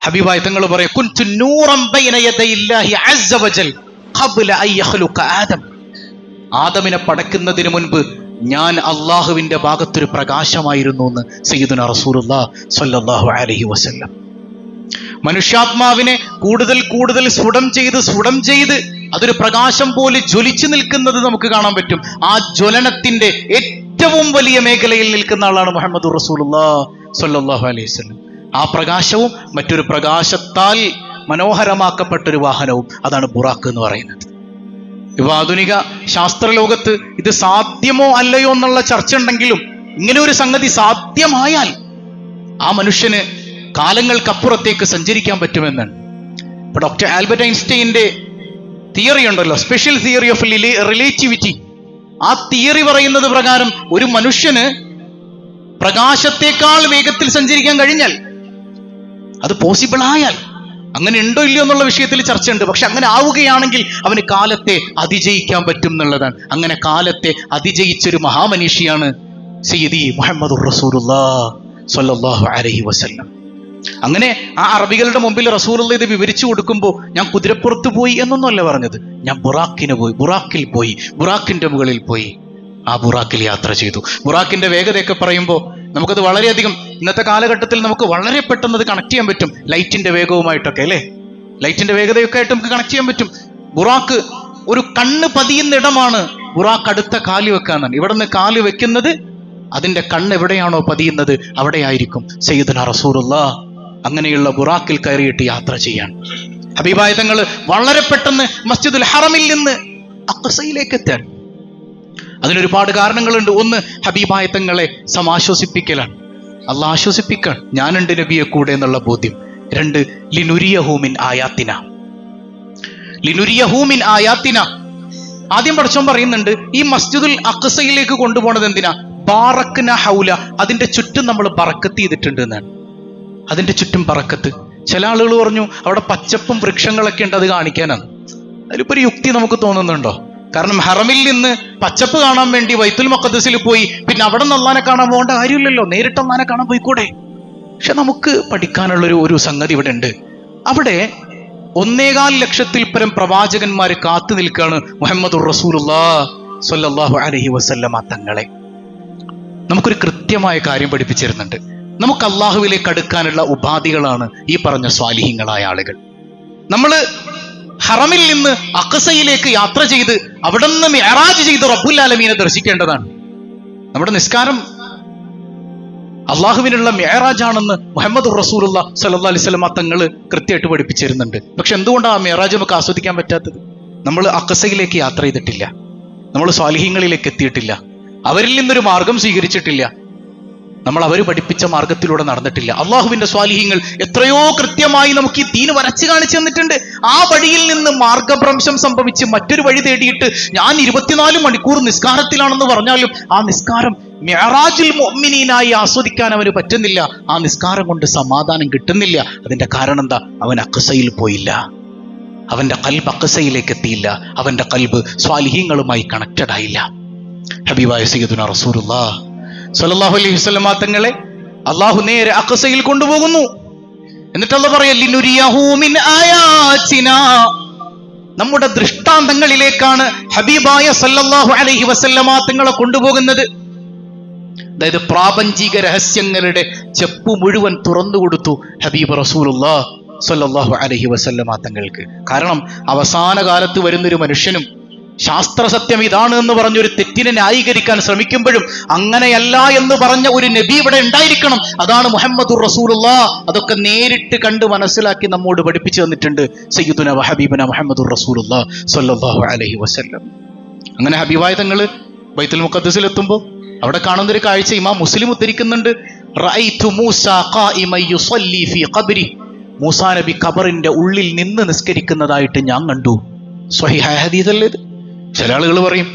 ഹബീബായ തങ്ങൾ പറയും, കുൻതു നൂറൻ ബൈന യദയില്ലാഹി അസ്സ വജൽ ഖബ്ല അൻ യഖ്ലുഖ ആദം. ആദമിനെ പടക്കുന്നതിന് മുൻപ് ഞാൻ അള്ളാഹുവിന്റെ ഭാഗത്തൊരു പ്രകാശമായിരുന്നു എന്ന് സയ്യിദുനാ റസൂലുള്ളാഹി സ്വല്ലല്ലാഹു അലൈഹി വസല്ലം. മനുഷ്യാത്മാവിനെ കൂടുതൽ കൂടുതൽ സ്ഫുടം ചെയ്ത് അതൊരു പ്രകാശം പോലെ ജ്വലിച്ചു നിൽക്കുന്നത് നമുക്ക് കാണാൻ പറ്റും. ആ ജ്വലനത്തിന്റെ ഏറ്റവും വലിയ മേഖലയിൽ നിൽക്കുന്ന ആളാണ് മുഹമ്മദുർ റസൂലുള്ളാഹി സ്വല്ലല്ലാഹു അലൈഹി വസല്ലം. ആ പ്രകാശവും മറ്റൊരു പ്രകാശത്താൽ മനോഹരമാക്കപ്പെട്ടൊരു വാഹനവും, അതാണ് ബുറാഖ് എന്ന് പറയുന്നത്. ഇപ്പൊ ആധുനിക ശാസ്ത്രലോകത്ത് ഇത് സാധ്യമോ അല്ലയോ എന്നുള്ള ചർച്ച ഉണ്ടെങ്കിലും ഇങ്ങനെ ഒരു സംഗതി സാധ്യമായാൽ ആ മനുഷ്യന് കാലങ്ങൾക്കപ്പുറത്തേക്ക് സഞ്ചരിക്കാൻ പറ്റുമെന്നാണ്. ഇപ്പൊ ഡോക്ടർ ആൽബർട്ട് ഐൻസ്റ്റൈന്റെ തിയറി ഉണ്ടല്ലോ, സ്പെഷ്യൽ തിയറി ഓഫ് റിലേറ്റിവിറ്റി. ആ തിയറി പറയുന്നത് പ്രകാരം ഒരു മനുഷ്യന് പ്രകാശത്തെക്കാൾ വേഗത്തിൽ സഞ്ചരിക്കാൻ കഴിഞ്ഞാൽ, അത് പോസിബിൾ ആയാൽ, അങ്ങനെ ഉണ്ടോ ഇല്ലയോ എന്നുള്ള വിഷയത്തിൽ ചർച്ചയുണ്ട്. പക്ഷെ അങ്ങനെ ആവുകയാണെങ്കിൽ അവന് കാലത്തെ അതിജയിക്കാൻ പറ്റും എന്നുള്ളതാണ്. അങ്ങനെ കാലത്തെ അതിജയിച്ചൊരു മഹാമനീഷിയാണ് സയ്യിദി മുഹമ്മദുർ റസൂലുള്ളാഹി സ്വല്ലല്ലാഹു അലൈഹി വസല്ലം. അങ്ങനെ ആ അറബികളുടെ മുമ്പിൽ റസൂലുള്ളാഹി ഇത് വിവരിച്ചു കൊടുക്കുമ്പോൾ ഞാൻ കുതിരപ്പുറത്ത് പോയി എന്നൊന്നുമല്ല പറഞ്ഞത്, ഞാൻ ബുറാക്കിൽ പോയി, ബുറാക്കിന്റെ മുകളിൽ പോയി, ആ ബുറാക്കിൽ യാത്ര ചെയ്തു. ബുറാക്കിന്റെ വേഗതയൊക്കെ പറയുമ്പോൾ നമുക്കത് വളരെയധികം ഇന്നത്തെ കാലഘട്ടത്തിൽ നമുക്ക് വളരെ പെട്ടെന്ന് അത് കണക്ട് ചെയ്യാൻ പറ്റും, ലൈറ്റിന്റെ വേഗവുമായിട്ടൊക്കെ അല്ലേ. ലൈറ്റിന്റെ വേഗതയൊക്കെ ആയിട്ട് നമുക്ക് കണക്ട് ചെയ്യാൻ പറ്റും. ബുറാക്ക് ഒരു കണ്ണ് പതിയുന്ന ഇടമാണ് ബുറാക്ക് അടുത്ത കാല് വെക്കാന്നാണ്. ഇവിടെ നിന്ന് കാല് വെക്കുന്നത് അതിന്റെ കണ്ണ് എവിടെയാണോ പതിയുന്നത് അവിടെയായിരിക്കും സയ്യിദുനാ റസൂലുള്ളാഹി. അങ്ങനെയുള്ള ബുറാക്കിൽ കയറിയിട്ട് യാത്ര ചെയ്യാൻ ഹബീബായ തങ്ങൾ വളരെ പെട്ടെന്ന് മസ്ജിദുൽ ഹറമിൽ നിന്ന് അഖ്സയിലേക്ക് എത്താൻ. അതിനൊരുപാട് കാരണങ്ങളുണ്ട്. ഒന്ന്, ഹബീബായ തങ്ങളെ സമാശ്വസിപ്പിക്കലാണ്, അള്ളാഹ് ആശ്വസിപ്പിക്കാൻ ഞാനുണ്ട് നബിയെ കൂടെ എന്നുള്ള ബോധ്യം. രണ്ട്, ലിനുരിയഹു മിൻ ആയാത്തിന. ആദ്യം പടച്ചോൻ പറയുന്നുണ്ട് ഈ മസ്ജിദുൽ അഖ്സയിലേക്ക് കൊണ്ടുപോണത് എന്തിനാ? ബാറക്ന ഹൗല, അതിന്റെ ചുറ്റും നമ്മൾ ബറക്കത്ത് ചെയ്തിട്ടുണ്ട് എന്നാണ്. അതിന്റെ ചുറ്റും ബറക്കത്ത്. ചില ആളുകൾ പറഞ്ഞു അവിടെ പച്ചപ്പും വൃക്ഷങ്ങളൊക്കെ ഉണ്ട്, അത് കാണിക്കാനാണ്. അതിലിപ്പോ ഒരു യുക്തി നമുക്ക് തോന്നുന്നുണ്ടോ? കാരണം ഹറമിൽ നിന്ന് പച്ചപ്പ് കാണാൻ വേണ്ടി ബൈത്തുൽ മുഖദ്ദസിൽ പോയി പിന്നെ അവിടെ നിന്ന് അള്ളാനെ കാണാൻ പോകേണ്ട കാര്യമില്ലല്ലോ, നേരിട്ട് അള്ളാനെ കാണാൻ പോയിക്കൂടെ? പക്ഷെ നമുക്ക് പഠിക്കാനുള്ളൊരു ഒരു സംഗതി ഇവിടെ ഉണ്ട്. അവിടെ 1.25 ലക്ഷത്തിൽ പരം പ്രവാചകന്മാര് കാത്തു നിൽക്കുകയാണ് മുഹമ്മദുർ റസൂലുള്ളാഹി സ്വല്ലല്ലാഹു അലൈഹി വസല്ലമ തങ്ങളെ. നമുക്കൊരു കൃത്യമായ കാര്യം പഠിപ്പിച്ചിരുന്നുണ്ട്. നമുക്ക് അള്ളാഹുവിലേക്ക് അടുക്കാനുള്ള ഉപാധികളാണ് ഈ പറഞ്ഞ സ്വാലിഹീങ്ങളായ ആളുകൾ. നമ്മള് ഹറമിൽ നിന്ന് അഖ്സയിലേക്ക് യാത്ര ചെയ്ത് അവിടെ നിന്ന് മിഅ്റാജ് ചെയ്ത് റബ്ബുൽ ആലമീനെ ദർശിക്കേണ്ടതാണ്. നമ്മുടെ നിസ്കാരം അള്ളാഹുവിനുള്ള മിഅ്റാജാണെന്ന് മുഹമ്മദുർ റസൂലുള്ളാഹി സ്വല്ലല്ലാഹു അലൈഹി വസല്ലം തങ്ങൾ കൃത്യമായിട്ട് പഠിപ്പിച്ചിരുന്നുണ്ട്. പക്ഷെ എന്തുകൊണ്ടാണ് ആ മിഅ്റാജ് നമുക്ക് ആസ്വദിക്കാൻ പറ്റാത്തത്? നമ്മൾ അഖ്സയിലേക്ക് യാത്ര ചെയ്തിട്ടില്ല, നമ്മൾ സ്വാലിഹീങ്ങളിലേക്ക് എത്തിയിട്ടില്ല, അവരിൽ നിന്നൊരു മാർഗം സ്വീകരിച്ചിട്ടില്ല, നമ്മൾ അവർ പഠിപ്പിച്ച മാർഗത്തിലൂടെ നടന്നിട്ടില്ല. അള്ളാഹുവിന്റെ സ്വാലിഹീങ്ങൾ എത്രയോ കൃത്യമായി നമുക്ക് ഈ ദീന് വരച്ചു കാണിച്ചു തന്നിട്ടുണ്ട്. ആ വഴിയിൽ നിന്ന് മാർഗഭ്രംശം സംഭവിച്ച് മറ്റൊരു വഴി തേടിയിട്ട് ഞാൻ 24 മണിക്കൂർ നിസ്കാരത്തിലാണെന്ന് പറഞ്ഞാലും ആ നിസ്കാരം മിഅ്റാജുൽ മുഅ്മിനീനായി ആസ്വദിക്കാൻ അവന് പറ്റുന്നില്ല. ആ നിസ്കാരം കൊണ്ട് സമാധാനം കിട്ടുന്നില്ല. അതിന്റെ കാരണം എന്താ? അവൻ അഖ്സയിൽ പോയില്ല, അവന്റെ ഖൽബ് അഖ്സയിലേക്ക് എത്തിയില്ല, അവന്റെ ഖൽബ് സ്വാലിഹീങ്ങളുമായി കണക്റ്റഡ് ആയില്ല. ഹബീബായ സയ്യിദുനാ റസൂലുള്ളാഹി സ്വല്ലല്ലാഹു അലൈഹി വസല്ലം തങ്ങളെ അള്ളാഹു നേരെ അഖ്സയിൽ കൊണ്ടുപോകുന്നു. എന്നിട്ട് അല്ലാഹു പറയാ ലിനുരിയഹു മിൻ ആയാതിനാ, നമ്മുടെ ദൃഷ്ടാന്തങ്ങളിലേക്കാണ് ഹബീബായ സല്ലല്ലാഹു അലൈഹി വസല്ലം തങ്ങളെ കൊണ്ടുപോകുന്നത്. അതായത് പ്രാപഞ്ചിക രഹസ്യങ്ങളുടെ ചെപ്പ് മുഴുവൻ തുറന്നു കൊടുത്തു ഹബീബ് റസൂലുള്ളാഹി സ്വല്ലല്ലാഹു അലൈഹി വസല്ലം തങ്ങൾക്ക്. കാരണം അവസാന കാലത്ത് വരുന്നൊരു മനുഷ്യനും ശാസ്ത്ര സത്യം ഇതാണ് എന്ന് പറഞ്ഞൊരു തെറ്റിനെ ന്യായീകരിക്കാൻ ശ്രമിക്കുമ്പോഴും അങ്ങനെയല്ല എന്ന് പറഞ്ഞ ഒരു നബി ഇവിടെ ഉണ്ടായിരിക്കണം. അതാണ് മുഹമ്മദുർ റസൂലുള്ളാഹി. അതൊക്കെ നേരിട്ട് കണ്ട് മനസ്സിലാക്കി നമ്മോട് പഠിപ്പിച്ചു തന്നിട്ടുണ്ട് സയ്യിദുനാ വ ഹബീബുനാ മുഹമ്മദുർ റസൂലുള്ളാഹി സ്വല്ലല്ലാഹു അലൈഹി വസല്ലം. അങ്ങനെ ഹബീബായ തങ്ങൾ ബൈത്തുൽ മുഖദ്ദസിൽ എത്തുമ്പോൾ അവിടെ കാണുന്നൊരു കാഴ്ച ഇമാം മുസ്ലിം ഉദ്ധരിക്കുന്നുണ്ട്. റഅയ്തു മൂസാ ഖായിമൻ യുസല്ലി ഫീ ഖബ്രി, മൂസാ നബി ഖബറിന്റെ ഉള്ളിൽ നിന്ന് നിസ്കരിക്കുന്നതായിട്ട് ഞാൻ കണ്ടു. സ്വഹീഹ ഹദീസല്ലേ ഇത്? ചില ആളുകൾ പറയും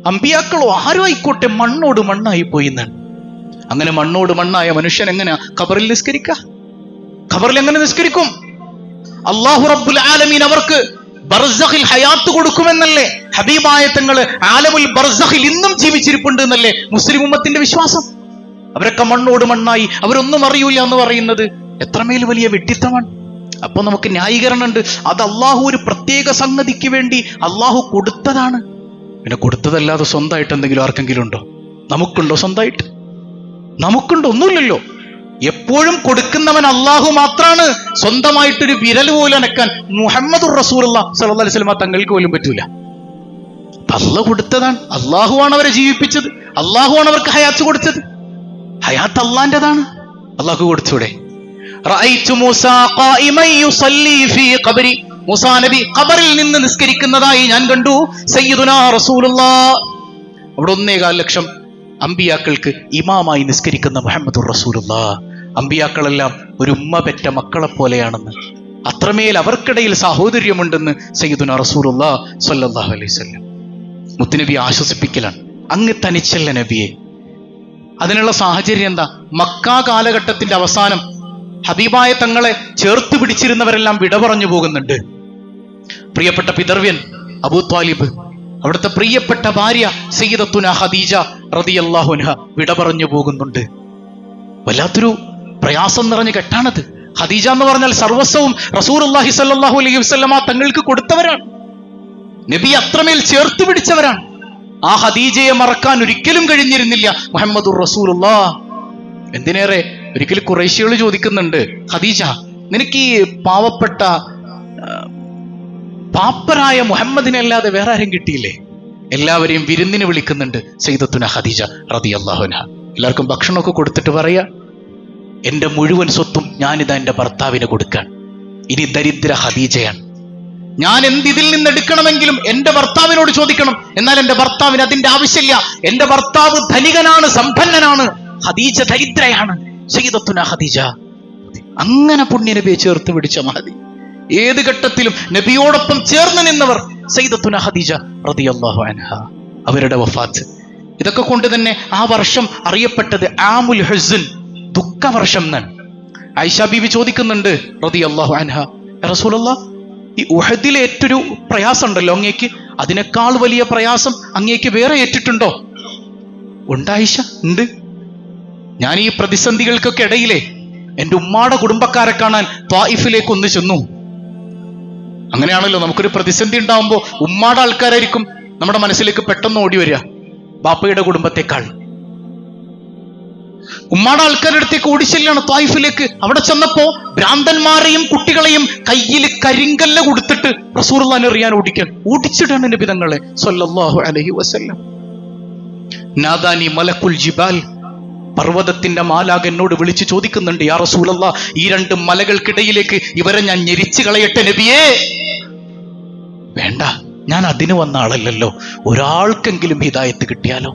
അമ്പിയാക്കളോ ആരും ആയിക്കോട്ടെ മണ്ണോട് മണ്ണായി പോയി എന്നാണ്. അങ്ങനെ മണ്ണോട് മണ്ണായ മനുഷ്യൻ എങ്ങനെ ഖബറിൽ നിസ്കരിക്കുക? ഖബറിൽ എങ്ങനെ നിസ്കരിക്കും? അല്ലാഹു റബ്ബുൽ ആലമീൻ അവർക്ക് ബർസഖിൽ ഹയാത്ത് കൊടുക്കുമെന്നല്ലേ ഹബീബായ തങ്ങള് ആലമുൽ ബർസഖിൽ ഇന്നും ജീവിച്ചിരിപ്പുണ്ട് എന്നല്ലേ മുസ്ലിം ഉമ്മത്തിന്റെ വിശ്വാസം. അവരൊക്കെ മണ്ണോട് മണ്ണായി, അവരൊന്നും അറിയൂല എന്ന് പറയുന്നത് എത്രമേൽ വലിയ വിഡ്ഢിത്തമാണ്. അപ്പൊ നമുക്ക് ന്യായീകരണം ഉണ്ട്. അത് അള്ളാഹു ഒരു പ്രത്യേക സംഗതിക്ക് വേണ്ടി അള്ളാഹു കൊടുത്തതാണ്. പിന്നെ കൊടുത്തതല്ലാതെ സ്വന്തമായിട്ട് എന്തെങ്കിലും ആർക്കെങ്കിലും ഉണ്ടോ? നമുക്കുണ്ടോ? സ്വന്തമായിട്ട് നമുക്കുണ്ടോ? ഒന്നുമില്ലല്ലോ. എപ്പോഴും കൊടുക്കുന്നവൻ അള്ളാഹു മാത്രാണ്. സ്വന്തമായിട്ടൊരു വിരൽ പോലും അനക്കാൻ മുഹമ്മദുർ റസൂലുള്ളാഹി സ്വല്ലല്ലാഹു അലൈഹി വസല്ലം തങ്ങൾക്ക് പോലും പറ്റൂല. അള്ളാഹു കൊടുത്തതാണ്. അള്ളാഹുവാണ് അവരെ ജീവിപ്പിച്ചത്. അള്ളാഹുവാണ് അവർക്ക് ഹയാത്ത് കൊടുത്തത്. ഹയാത്ത് അള്ളാന്റേതാണ്. അള്ളാഹു കൊടുത്തൂടെ? റഅയ്തു മൂസാ ഖായിമൻ യുസല്ലി ഫീ ഖബരി, മൂസാ നബി ഖബറിൽ നിന്ന് നിസ്കരിക്കുന്നതായി ഞാൻ കണ്ടു. സയ്യിദുനാ റസൂലുള്ളാഹ്, അവിടെ 1.25 ലക്ഷം അമ്പിയാക്കൾക്ക് ഇമാമായി നിസ്കരിക്കുന്ന മുഹമ്മദുർ റസൂലുള്ളാഹ്. അമ്പിയാക്കളെല്ലാം ഒരു ഉമ്മ പെറ്റ മക്കളെ പോലെയാണെന്ന്, അത്രമേൽ അവർക്കിടയിൽ സാഹോദര്യമുണ്ടെന്ന് സയ്യിദുനാ റസൂലുള്ളാഹി സ്വല്ലല്ലാഹു അലൈഹി വസല്ലം മുത്തുനബി ആശ്വസിപ്പിക്കലാണ്. അങ്ങ് തനിച്ചല്ല നബിയെ. അതിനുള്ള സാഹചര്യം എന്താ? മക്കാ കാലഘട്ടത്തിന്റെ അവസാനം ഹബീബായ തങ്ങളെ ചേർത്ത് പിടിച്ചിരുന്നവരെല്ലാം വിട പറഞ്ഞു പോകുന്നുണ്ട്. പ്രിയപ്പെട്ട പിതർവ്യൻ അബൂ ത്വാലിബ്, അവിടുത്തെ പ്രിയപ്പെട്ട ഭാര്യ സയ്യിദത്തുന ഖദീജ റളിയല്ലാഹു അൻഹ വിട പറഞ്ഞു പോകുന്നുണ്ട്. വല്ലാത്തൊരു പ്രയാസം നിറഞ്ഞ ഘട്ടാണത്. ഖദീജ എന്ന് പറഞ്ഞാൽ സർവസ്വവും റസൂലുള്ളാഹി സ്വല്ലല്ലാഹു അലൈഹി വസല്ലമ തങ്ങൾക്ക് കൊടുത്തവരാണ്. നബി അത്രമേൽ ചേർത്ത് പിടിച്ചവരാണ്. ആ ഖദീജയെ മറക്കാൻ ഒരിക്കലും കഴിഞ്ഞിരുന്നില്ല മുഹമ്മദുർ റസൂലുള്ളാഹ്. എന്തിനേറെ ഒരിക്കൽ ഖുറൈശികൾ ചോദിക്കുന്നുണ്ട്, ഖദീജ, നിനക്ക് ഈ പാവപ്പെട്ട പാപ്പരായ മുഹമ്മദിനെ അല്ലാതെ വേറെ ആരും കിട്ടിയില്ലേ? എല്ലാവരെയും വിരുന്നിന് വിളിക്കുന്നുണ്ട് സയ്യിദത്തുന ഖദീജ റളിയല്ലാഹു അൻഹ. എല്ലാവർക്കും ഭക്ഷണമൊക്കെ കൊടുത്തിട്ട് പറയാ, എന്റെ മുഴുവൻ സ്വത്തും ഞാനിതാ എന്റെ ഭർത്താവിന് കൊടുക്കാൻ. ഇനി ദരിദ്ര ഖദീജയാണ്. ഞാൻ എന്തിതിൽ നിന്ന് എടുക്കണമെങ്കിലും എന്റെ ഭർത്താവിനോട് ചോദിക്കണം. എന്നാൽ എന്റെ ഭർത്താവിന് അതിന്റെ ആവശ്യമില്ല. എന്റെ ഭർത്താവ് ധനികനാണ്, സമ്പന്നനാണ്. ഖദീജ ദരിദ്രയാണ്. സയ്യിദത്തുന ഖദീജ. അങ്ങനെ പുണ്യ നബിയെ ചേർത്ത് പിടിച്ച മഹദി. ഏത് ഘട്ടത്തിലും നബിയോടൊപ്പം ചേർന്ന് നിന്നവർ സയ്യിദത്തുന ഖദീജ റളിയല്ലാഹു അൻഹ. അവരുടെ വഫാത്ത്, ഇതൊക്കെ കൊണ്ട് തന്നെ ആ വർഷം അറിയപ്പെട്ടത് ആമുൽ ഹുസ്ൻ, ദുഃഖവർഷം എന്നാണ്. ആയിഷ ബീവി ചോദിക്കുന്നുണ്ട് റളിയല്ലാഹു അൻഹ, റസൂലുള്ളാഹ്, ഈ ഉഹദിലെ ഏറ്റൊരു പ്രയാസം ഉണ്ടല്ലോ അങ്ങേക്ക്, അതിനേക്കാൾ വലിയ പ്രയാസം അങ്ങേക്ക് വേറെ ഏറ്റിട്ടുണ്ടോ? ഉണ്ടായിഷ, ഉണ്ട്. ഞാൻ ഈ പ്രതിസന്ധികൾക്കൊക്കെ ഇടയിലെ എൻ്റെ ഉമ്മാടെ കുടുംബക്കാരെ കാണാൻ ത്വായിഫിലേക്ക് ഒന്ന് ചെന്നു. അങ്ങനെയാണല്ലോ, നമുക്കൊരു പ്രതിസന്ധി ഉണ്ടാവുമ്പോൾ ഉമ്മാടെ ആൾക്കാരായിരിക്കും നമ്മുടെ മനസ്സിലേക്ക് പെട്ടെന്ന് ഓടി വരിക, ബാപ്പയുടെ കുടുംബത്തെക്കാൾ. ഉമ്മാടെ ആൾക്കാരുടെ അടുത്തേക്ക് ഓടിച്ചെല്ലാണ് ത്വായിഫിലേക്ക്. അവിടെ ചെന്നപ്പോ ഭ്രാന്തന്മാരെയും കുട്ടികളെയും കയ്യിൽ കരിങ്കല്ല് കൊടുത്തിട്ട് റസൂലുള്ളാഹിനെ എറിയാൻ ഓടിച്ചിടാണ് നബി തങ്ങളെ സ്വല്ലല്ലാഹു അലൈഹി വസല്ലം. നാദാനി മലക്കുൽ ജിബാൽ, പർവ്വതത്തിന്റെ മാലാഖ എന്നോട് വിളിച്ചു ചോദിക്കുന്നുണ്ട്, യാ റസൂലല്ലാഹ്, ഈ 2 മലകൾക്കിടയിലേക്ക് ഇവരെ ഞാൻ ഞെരിച്ചു കളയട്ടെ നബിയേ? വേണ്ട, ഞാൻ അതിന് വന്ന ആളല്ലല്ലോ. ഒരാൾക്കെങ്കിലും ഹിദായത്ത് കിട്ടിയാലോ,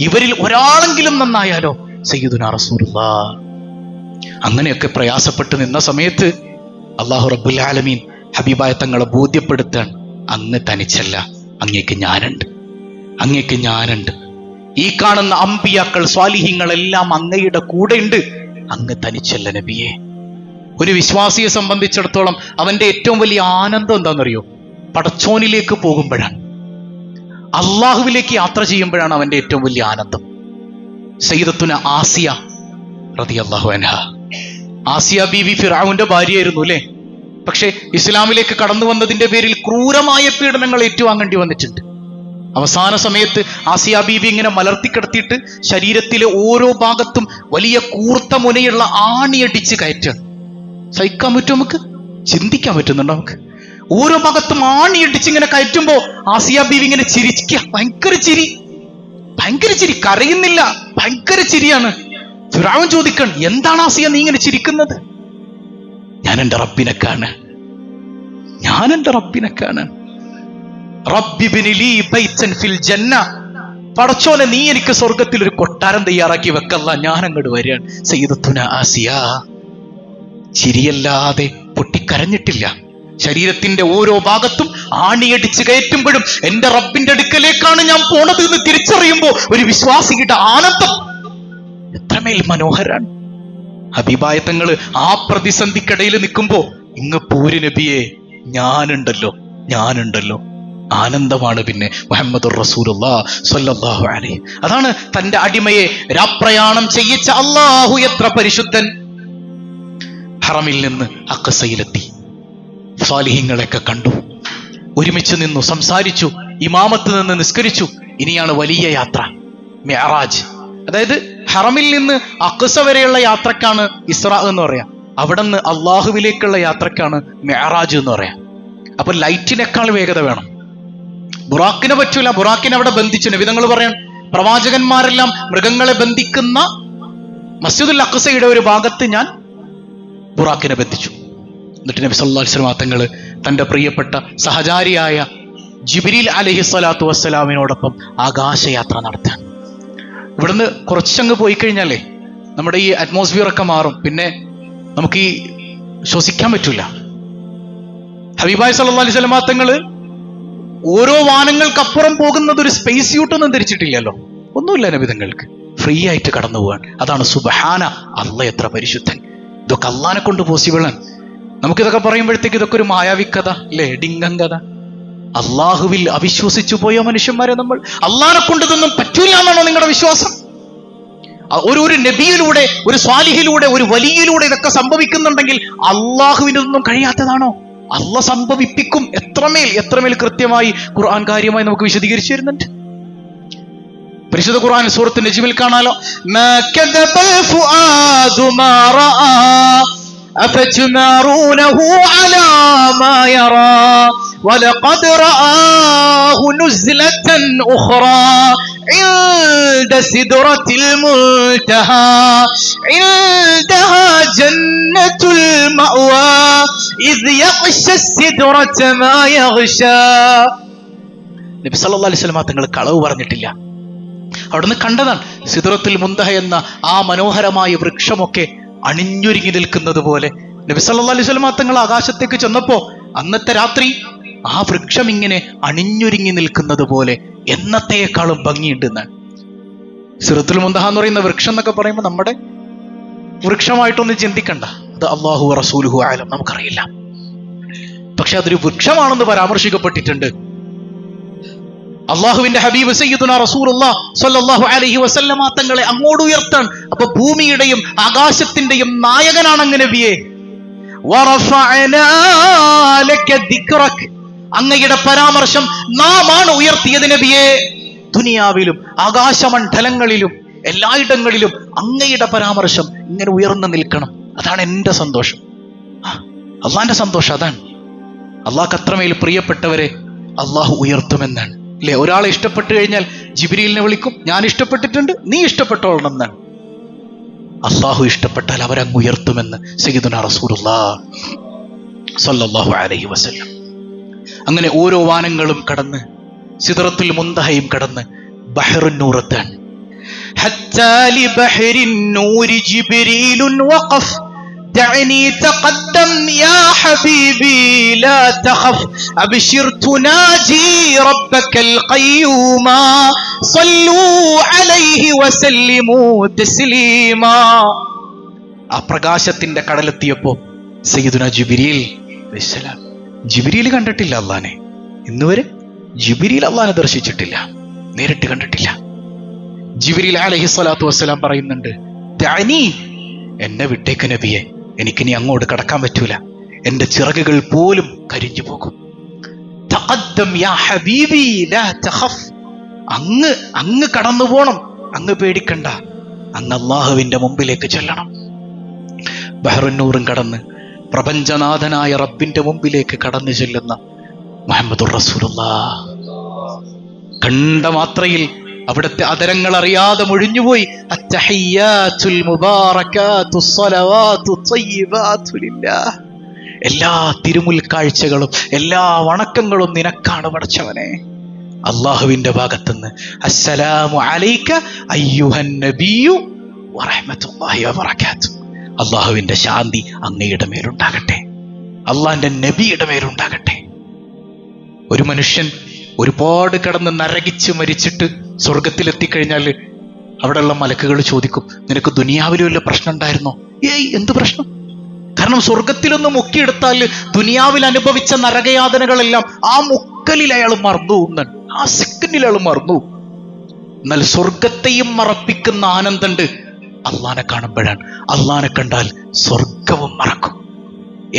ഇവരിൽ ഒരാളെങ്കിലും നന്നായാലോ സയ്യിദുനാ റസൂലുള്ളാഹ്. അങ്ങനെയൊക്കെ പ്രയാസപ്പെട്ട് നിന്ന സമയത്ത് അല്ലാഹു റബ്ബുൽ ആലമീൻ ഹബീബായ തങ്ങളെ ബോധ്യപ്പെടുത്താൻ, അങ്ങ് തനിച്ചല്ല, അങ്ങേക്ക് ഞാനുണ്ട്, അങ്ങേക്ക് ഞാനുണ്ട്. ഈ കാണുന്ന അമ്പിയാക്കൾ സ്വാലിഹീങ്ങൾ എല്ലാം അങ്ങയുടെ കൂടെ ഉണ്ട്, അങ്ങ് തനിച്ചല്ല നബിയെ. ഒരു വിശ്വാസിയെ സംബന്ധിച്ചിടത്തോളം അവന്റെ ഏറ്റവും വലിയ ആനന്ദം എന്താണെന്നറിയോ? പടച്ചോനിലേക്ക് പോകുമ്പോഴാണ്, അള്ളാഹുവിലേക്ക് യാത്ര ചെയ്യുമ്പോഴാണ് അവന്റെ ഏറ്റവും വലിയ ആനന്ദം. സയ്യിദത്തുന ആസിയ റളിയല്ലാഹു അൻഹ, ആസിയ ബീവി ഫിർഔന്റെ ഭാര്യയായിരുന്നു അല്ലേ? പക്ഷെ ഇസ്ലാമിലേക്ക് കടന്നു വന്നതിന്റെ പേരിൽ ക്രൂരമായ പീഡനങ്ങൾ ഏറ്റുവാങ്ങേണ്ടി വന്നിട്ടുണ്ട്. അവസാന സമയത്ത് ആസിയ ബീവി ഇങ്ങനെ മലർത്തിക്കിടത്തിയിട്ട് ശരീരത്തിലെ ഓരോ ഭാഗത്തും വലിയ കൂർത്ത മുനയുള്ള ആണിയടിച്ച് കയറ്റാണ്. സഹിക്കാൻ പറ്റും? നമുക്ക് ചിന്തിക്കാൻ പറ്റുന്നുണ്ടോ? നമുക്ക് ഓരോ ഭാഗത്തും ആണിയടിച്ച് ഇങ്ങനെ കയറ്റുമ്പോ ആസിയ ബീവി ഇങ്ങനെ ചിരിക്കുക, ഭയങ്കര ചിരി, കരയുന്നില്ല, ഭയങ്കര ചിരിയാണ്. ഫിർഔൻ ചോദിക്കണം, എന്താണ് ആസിയ നീ ഇങ്ങനെ ചിരിക്കുന്നത്? ഞാൻ എൻ്റെ റബ്ബിനെ കാണാൻ. പടച്ചോനെ, നീ എനിക്ക് സ്വർഗത്തിൽ ഒരു കൊട്ടാരം തയ്യാറാക്കി വെക്കല്ല, ഞാൻ അങ്ങോട്ട് വരികയാണ്. സയ്യിദത്തുന ആസിയ ചിരിയല്ലാതെ പൊട്ടിക്കരഞ്ഞിട്ടില്ല. ശരീരത്തിന്റെ ഓരോ ഭാഗത്തും ആണിയടിച്ച് കയറ്റുമ്പോഴും എന്റെ റബ്ബിന്റെ അടുക്കലേക്കാണ് ഞാൻ പോണത് എന്ന് തിരിച്ചറിയുമ്പോ ഒരു വിശ്വാസിയുടെ ആനന്ദം എത്രമേൽ മനോഹരാണ്. ഹബീബായ തങ്ങള് ആ പ്രതിസന്ധിക്കിടയിൽ നിൽക്കുമ്പോ, ഇങ്ങ് പോര് നബിയെ, ഞാനുണ്ടല്ലോ. ആനന്ദമാണ് പിന്നെ മുഹമ്മദുർ റസൂലുള്ളാഹി സ്വല്ലല്ലാഹു അലൈഹി. അതാണ് തന്റെ അടിമയെ രാപ്രയാണം ചെയ്യിച്ച അല്ലാഹു എത്ര പരിശുദ്ധൻ. ഹറമിൽ നിന്ന് അഖ്സയിലെത്തി. സ്വാലിഹീങ്ങളെയൊക്കെ കണ്ടു, ഒരുമിച്ച് നിന്നു, സംസാരിച്ചു, ഇമാമത്ത് നിന്ന് നിസ്കരിച്ചു. ഇനിയാണ് വലിയ യാത്ര, മിഅ്റാജ്. അതായത് ഹറമിൽ നിന്ന് അഖ്സ വരെയുള്ള യാത്രക്കാണ് ഇസ്രാ എന്ന് പറയാം, അവിടെ നിന്ന് അള്ളാഹുവിലേക്കുള്ള യാത്രക്കാണ് മിഅ്റാജ് എന്ന് പറയാം. അപ്പൊ ലൈറ്റിനേക്കാൾ വേഗത വേണം. ബുറാക്കിനെ പറ്റൂല, ബുറാക്കിനെ അവിടെ ബന്ധിച്ചു. നബിതങ്ങൾ പറയാൻ, പ്രവാചകന്മാരെല്ലാം മൃഗങ്ങളെ ബന്ധിക്കുന്ന മസ്ജിദുൽ അഖ്സയുടെ ഒരു ഭാഗത്ത് ഞാൻ ബുറാക്കിനെ ബന്ധിച്ചു. എന്നിട്ട് നബി സല്ലല്ലാഹു അലൈഹി വസല്ലം തങ്ങൾ തന്റെ പ്രിയപ്പെട്ട സഹചാരിയായ ജിബ്രീൽ അലൈഹിസ്സലാത്തു വസ്സലാമിനോടൊപ്പം ആകാശയാത്ര നടത്താൻ. ഇവിടുന്ന് കുറച്ചങ്ങ് പോയി കഴിഞ്ഞാലേ നമ്മുടെ ഈ അറ്റ്മോസ്ഫിയർ ഒക്കെ മാറും, പിന്നെ നമുക്ക് ഈ ശ്വസിക്കാൻ പറ്റൂല. ഹബീബായ് സല്ലല്ലാഹു അലൈഹി വസല്ലം തങ്ങൾ ഓരോ വാനങ്ങൾക്കപ്പുറം പോകുന്നത് ഒരു സ്പേസ് സ്യൂട്ടൊന്നും ധരിച്ചിട്ടില്ലല്ലോ, ഒന്നുമില്ല. നബിതങ്ങൾക്ക് ഫ്രീ ആയിട്ട് കടന്നു പോകാൻ. അതാണ് സുബ്ഹാന, അള്ളാഹ് എത്ര പരിശുദ്ധൻ. ഇതൊക്കെ അള്ളാഹിനെ കൊണ്ട് പോസിബിൾ ആണ്. നമുക്കിതൊക്കെ പറയുമ്പോഴത്തേക്ക് ഇതൊക്കെ ഒരു മായാവി കഥ അല്ലേ, ഡിങ്കൻ കഥ. അള്ളാഹുവിൽ അവിശ്വസിച്ചു പോയ മനുഷ്യന്മാരെ നമ്മൾ അള്ളാഹിനെ കൊണ്ട് ഇതൊന്നും പറ്റൂല എന്നാണോ നിങ്ങളുടെ വിശ്വാസം? ഒരു നബിയിലൂടെ, ഒരു സ്വാലിഹിലൂടെ, ഒരു വലിയിലൂടെ ഇതൊക്കെ സംഭവിക്കുന്നുണ്ടെങ്കിൽ അള്ളാഹുവിനൊന്നും കഴിയാത്തതാണോ? അള്ളാഹ് സംഭവിപ്പിക്കും. എത്രമേൽ കൃത്യമായി ഖുർആൻ കാര്യമായി നമുക്ക് വിശദീകരിച്ചു തരുന്നുണ്ട്. പരിശുദ്ധ ഖുർആൻ സൂറത്ത് നജ്മിൽ കാണാലോ, മാ കദബൽ ഫുആദു മാ റആ അഫതുമാറൂനഹു അലാ മാ യറാ വലഖദ് റആഹു നുസ്ലതൻ ഉഖറാ عند سدرة المنتهى عندها جنة المأوى إذ يغشى السدرة ما يغشى. നബി സല്ലല്ലാഹു അലൈഹി വസല്ലം തങ്ങൾ കളവ് പറഞ്ഞിട്ടില്ല. അവിടുന്ന് കണ്ടതാണ് സിദ്റത്തുൽ മുന്തഹ എന്ന ആ മനോഹരമായ വൃക്ഷമൊക്കെ അണിഞ്ഞൊരുങ്ങി നിൽക്കുന്നത് പോലെ. നബി സല്ലല്ലാഹു അലൈഹി വസല്ലം തങ്ങൾ ആകാശത്തേക്ക് ചെന്നപ്പോ അന്നത്തെ രാത്രി ആ വൃക്ഷം ഇങ്ങനെ അണിഞ്ഞൊരുങ്ങി നിൽക്കുന്നത് പോലെ എന്നത്തേക്കാളും ഭംഗിയുണ്ടെന്നാണ്. സിദ്റത്തുൽ മുന്തഹ എന്ന് പറയുന്ന വൃക്ഷം എന്നൊക്കെ പറയുമ്പോൾ നമ്മുടെ വൃക്ഷമായിട്ടൊന്നും ചിന്തിക്കണ്ട, അത് അല്ലാഹു റസൂലുഹു അലം, നമുക്കറിയില്ല. പക്ഷെ അതൊരു വൃക്ഷമാണെന്ന് പരാമർശിക്കപ്പെട്ടിട്ടുണ്ട്. അള്ളാഹുവിന്റെ ഹബീബ് സയ്യിദുനാ റസൂലുള്ളാഹി സ്വല്ലല്ലാഹു അലൈഹി വസല്ലമ തങ്ങളെ അങ്ങോട്ട് ഉയർത്താൻ. അപ്പൊ ഭൂമിയുടെയും ആകാശത്തിന്റെയും നായകനാണ് അങ്ങ് നബിയെ. വറഫഅനാ ലക ദിക്റക്, അങ്ങയുടെ പരാമർശം നാമാണ് ഉയർത്തിയത് നബിയെ. ദുനിയാവിലും ആകാശമണ്ഡലങ്ങളിലും എല്ലായിടങ്ങളിലും അങ്ങയുടെ പരാമർശം ഇങ്ങനെ ഉയർന്നു നിൽക്കണം. അതാണ് എൻ്റെ സന്തോഷം, അള്ളാന്റെ സന്തോഷം അതാണ്. അള്ളാഹ്ക്ക് അത്രമേൽ പ്രിയപ്പെട്ടവരെ അള്ളാഹു ഉയർത്തുമെന്നാണ് അല്ലെ. ഒരാളെ ഇഷ്ടപ്പെട്ടു കഴിഞ്ഞാൽ ജിബ്രീലിനെ വിളിക്കും, ഞാൻ ഇഷ്ടപ്പെട്ടിട്ടുണ്ട്, നീ ഇഷ്ടപ്പെട്ടോളണം എന്നാണ്. അള്ളാഹു ഇഷ്ടപ്പെട്ടാൽ അവരങ്ങ് ഉയർത്തുമെന്ന് സയ്യിദുനാ റസൂലുള്ളാഹി സ്വല്ലല്ലാഹു അലൈഹി വസല്ലം. അങ്ങനെ ഓരോ വാനങ്ങളും കടന്ന് സിദ്റത്തുൽ മുന്തഹയും കടന്ന് ബഹ്റുൻ നൂറത്താണ്. ഹത്താ ലി ബഹ്റിൻ നൂരി ജിബ്രീലുൻ വഖഫ് دعني تقدم يا حبيبي لا تخف أبشر تناجي ربك القيوم صلوا عليه وسلموا تسليما. ആ പ്രകാശത്തിന്റെ കടലെത്തിയപ്പോ സയ്യിദുനാ ജിബ്രീൽ അലൈഹിസ്സലാം, ജിബ്രീൽ കണ്ടിട്ടില്ല അള്ളാനെ, ഇന്നുവരെ ജിബ്രീൽ അള്ളാനെ ദർശിച്ചിട്ടില്ല, നേരിട്ട് കണ്ടിട്ടില്ല. ജിബ്രീൽ അലൈഹിസ്സലാത്തു വസ്സലാം പറയുന്നുണ്ട്, ദഅനി, എന്നെ വിട്ടേക്ക് നബിയെ, എനിക്കിനി അങ്ങോട്ട് കടക്കാൻ പറ്റൂല, എന്റെ ചിറകുകൾ പോലും കരിഞ്ഞു പോകും. തഖദ്ദം യാ ഹബീബി ലാ തഖഫ്, അങ്ങ് കടന്നു പോണം, അങ്ങ് പേടിക്കണ്ട, അങ്ങ് അല്ലാഹുവിന്റെ മുമ്പിലേക്ക് ചെല്ലണം. ബഹ്റുൻ നൂറും കടന്ന് പ്രപഞ്ചനാഥനായ റബ്ബിന്റെ മുമ്പിലേക്ക് കടന്നു ചെല്ലുന്ന മുഹമ്മദുർ റസൂലുള്ളാഹ് കണ്ട മാത്രയിൽ അവിടുത്തെ അതരങ്ങൾ അറിയാതെ മുഴിഞ്ഞുപോയി. അത്തഹിയ്യാത്തുൽ മുബാറകാത്തുസ് സ്വലവാത്തു ത്വയ്യിബാത്തു ലില്ലാഹ്, എല്ലാ തിരുമുൽ കാഴ്ചകളും എല്ലാ വണക്കങ്ങളും നിനക്കാണ് പടച്ചവനെ. അള്ളാഹുവിന്റെ ഭാഗത്തുനിന്ന് അസ്സലാമു അലൈക അയ്യുഹൻ നബിയ്യു വറഹ്മത്തുള്ളാഹി വബറകാതുഹു, അള്ളാഹുവിന്റെ ശാന്തി അങ്ങയുടെ മേലുണ്ടാകട്ടെ, അള്ളാഹിന്റെ നബിയുടെ മേലുണ്ടാകട്ടെ. ഒരു മനുഷ്യൻ ഒരുപാട് കടന്ന് നരകിച്ച് മരിച്ചിട്ട് സ്വർഗത്തിലെത്തിക്കഴിഞ്ഞാൽ അവിടെയുള്ള മലക്കുകൾ ചോദിക്കും, നിനക്ക് ദുനിയാവിൽ വല്ല പ്രശ്നം ഉണ്ടായിരുന്നോ? ഏയ്, എന്ത് പ്രശ്നം? കാരണം സ്വർഗത്തിലൊന്ന് മുക്കിയെടുത്താൽ ദുനിയാവിൽ അനുഭവിച്ച നരകയാതനകളെല്ലാം ആ മുക്കലിൽ അയാൾ മറന്നു, ആ സെക്കൻഡിൽ അയാൾ മറന്നു. എന്നാൽ സ്വർഗത്തെയും മറപ്പിക്കുന്ന ആനന്ദമുണ്ട് അള്ളാനെ കാണുമ്പോഴാണ്. അള്ളാനെ കണ്ടാൽ സ്വർഗവും മറക്കും.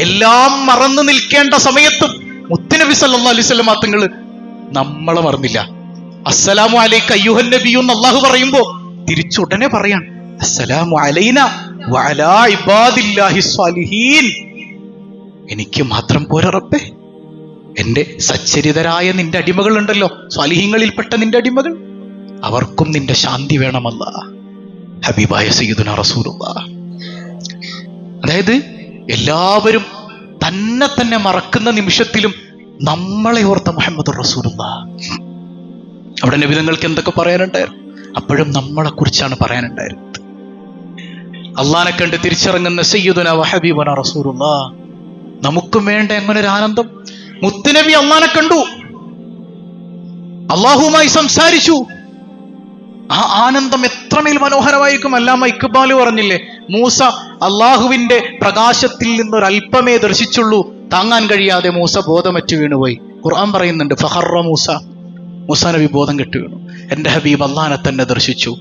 എല്ലാം മറന്നു നിൽക്കേണ്ട സമയത്തും മുത്തുനബി സല്ലല്ലാഹു അലൈഹി വസല്ലം തങ്ങൾ നമ്മളെ മറന്നില്ല. അസ്സലാമു അലൈക അയ്യുഹൻ നബിയ്യു എന്ന് അല്ലാഹു പറയുമ്പോ തിരിച്ചുടനെ പറയാൻ അസ്സലാമു അലൈനാ വഅലാ ഇബാദില്ലാഹി സ്വാലിഹീൻ. എനിക്ക് മാത്രം പോരാ റബ്ബേ, എന്റെ സച്ചരിതരായ നിന്റെ അടിമകളുണ്ടല്ലോ, സ്വാലിഹീങ്ങളിൽപ്പെട്ട നിന്റെ അടിമകൾ, അവർക്കും നിന്റെ ശാന്തി വേണമല്ല. ഹബീബായ സയ്യിദുനാ റസൂലുള്ളാഹ്. അതായത് എല്ലാവരും തന്നെ മറക്കുന്ന നിമിഷത്തിലും നമ്മളെ ഓർത്ത മുഹമ്മദുർ റസൂലുള്ളാഹ്. അവിടെ നബി തങ്ങൾക്ക് എന്തൊക്കെ പറയാനുണ്ടായിരുന്നു? അപ്പോഴും നമ്മളെ കുറിച്ചാണ് പറയാനുണ്ടായിരുന്നത്. അള്ളാനെ കണ്ട് തിരിച്ചിറങ്ങുന്ന സയ്യിദുനാ വഹബീബുനാ റസൂലുള്ളാഹ്. നമുക്കും വേണ്ട എങ്ങനെ ഒരു ആനന്ദം. മുത്തുനബി അള്ളാനെ കണ്ടു, അള്ളാഹുമായി സംസാരിച്ചു. ആ ആനന്ദം എത്രമേൽ മനോഹരമായിരിക്കും. അല്ലാമ ഇക്ബാൽ പറഞ്ഞില്ലേ, മൂസ അള്ളാഹുവിന്റെ പ്രകാശത്തിൽ നിന്നൊരൽപ്പമേ ദർശിച്ചുള്ളൂ, താങ്ങാൻ കഴിയാതെ മൂസ ബോധമറ്റ് വീണുപോയി. ഖുർആൻ പറയുന്നുണ്ട്, ഫഖറ മൂസ നബി ബോധം കെട്ടു വീണു. എന്റെ ഹബീബ് അള്ളാനെ തന്നെ ദർശിച്ചു,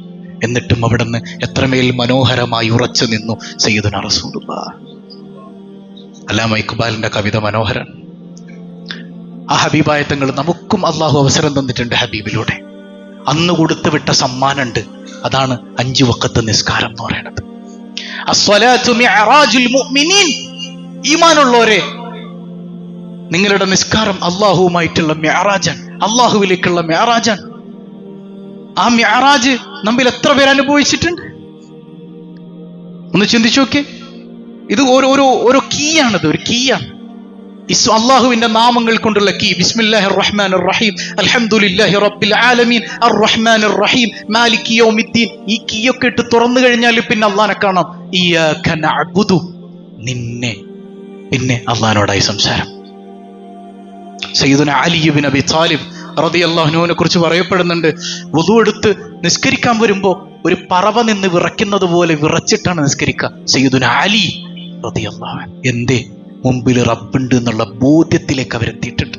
എന്നിട്ടും അവിടുന്ന് എത്രമേൽ മനോഹരമായി ഉറച്ചു നിന്നു സയ്യിദുനാ റസൂലുള്ളാഹ്. അല്ലാമ ഇക്ബാലിന്റെ കവിത മനോഹരൻ. ആ ഹബീബായ തങ്ങൾ നമുക്കും അള്ളാഹു അവസരം തന്നിട്ടുണ്ട് ഹബീബിലൂടെ. അന്ന് കൊടുത്തു വിട്ട സമ്മാനമുണ്ട്, അതാണ് 5 വഖത്ത് നിസ്കാരം എന്ന് പറയുന്നത്. അസ്സലാത്തു മിഅറാജുൽ മുഅ്മിനീൻ. ഈമാനുള്ളവരെ, നിങ്ങളുടെ നിസ്കാരം അള്ളാഹുവുമായിട്ടുള്ള മിഅറാജാൻ, അള്ളാഹുവിലേക്കുള്ള മിഅറാജാൻ. ആ മിഅറാജ് നമ്മിൽ എത്ര പേര് അനുഭവിച്ചിട്ടുണ്ട്? ഒന്ന് ചിന്തിച്ചു നോക്കേ. ഇത് ഓരോ കീയാണിത്, ഒരു കീയാണ്. അള്ളാഹുവിന്റെ നാമങ്ങൾ കൊണ്ടുള്ള കീ. ബിസ്മില്ലാഹിർ റഹ്മാനിർ റഹീം, അൽഹംദുലില്ലാഹി റബ്ബിൽ ആലമീൻ, അർ റഹ്മാനിർ റഹീം, മാലികി യൗമിദ്ദീൻ. ഈ കീയൊക്കെ ഇട്ട് തുറന്നു കഴിഞ്ഞാൽ പിന്നെ അള്ളാഹനെ കാണാം. ഇയ്യാക നഅ്ബുദു, നിന്നെ, പിന്നെ അള്ളാഹിനോടായി സംസാരം. സയ്യിദുനാ അലി ഇബ്നു അബി ത്വാലിബ് റളിയല്ലാഹു അൻഹുവിനെ കുറിച്ച് പറയപ്പെടുന്നുണ്ട്, വുദു എടുത്ത് നിസ്കരിക്കാൻ വരുമ്പോ ഒരു പറവ നിന്ന് വിറയ്ക്കുന്നത് പോലെ വിറച്ചിട്ടാണ് നിസ്കരിക്കുക സയ്യിദുനാ അലി റളിയല്ലാഹു അൻഹു. എന്തേ? മുമ്പിൽ റബ്ബുണ്ട് എന്നുള്ള ബോധ്യത്തിലേക്ക് അവരെത്തിയിട്ടുണ്ട്.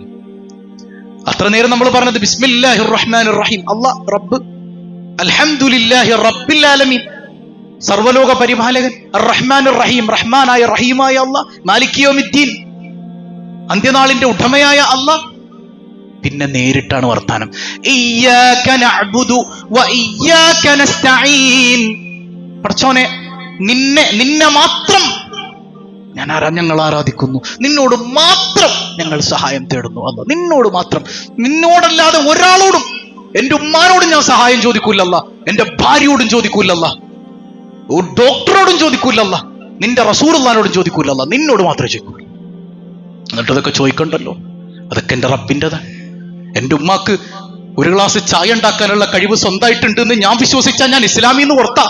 അത്ര നേരം നമ്മൾ പറഞ്ഞത് ബിസ്മില്ലാഹിർ റഹ്മാനിർ റഹീം, അല്ലാഹ് റബ്ബ്, അൽഹംദുലില്ലാഹി റബ്ബിൽ ആലമീൻ, സർവലോക പരിപാലകൻ, അർ റഹ്മാനിർ റഹീം, റഹ്മാനായ റഹീമായ അല്ലാഹ്, മാലികി യൗമിദ്ദീൻ, അന്ത്യനാളിന്റെ ഉടമയായ അല്ലാഹ്. പിന്നെ നേരിട്ടാണ് വർത്താനം. ഇയ്യാക നഅ്ബുദു വ ഇയ്യാക നസ്തഈൻ. പടച്ചോനെ, നിന്നെ മാത്രം ഞങ്ങൾ ആരാധിക്കുന്നു, നിന്നോട് മാത്രം ഞങ്ങൾ സഹായം തേടുന്നു. അല്ലാ, നിന്നോട് മാത്രം, നിന്നോടല്ലാതെ ഒരാളോടും, എന്റെ ഉമ്മാനോടും ഞാൻ സഹായം ചോദിക്കൂലല്ല, എന്റെ ഭാര്യയോടും ചോദിക്കൂലല്ല, ഡോക്ടറോടും ചോദിക്കൂലല്ല, നിന്റെ റസൂലുള്ളാഹിനോടും ചോദിക്കൂലല്ല, നിന്നോട് മാത്രമേ ചോദിക്കൂ. എന്നിട്ട് അതൊക്കെ ചോദിക്കണ്ടല്ലോ, അതൊക്കെ എന്റെ റബ്ബിൻ്റെതാണ്. എന്റെ ഉമ്മാക്ക് ഒരു ഗ്ലാസ് ചായ ഉണ്ടാക്കാനുള്ള കഴിവ് സ്വന്തമായിട്ടുണ്ടെന്ന് ഞാൻ വിശ്വസിച്ചാൽ ഞാൻ ഇസ്ലാമിന്ന് പുറത്താ.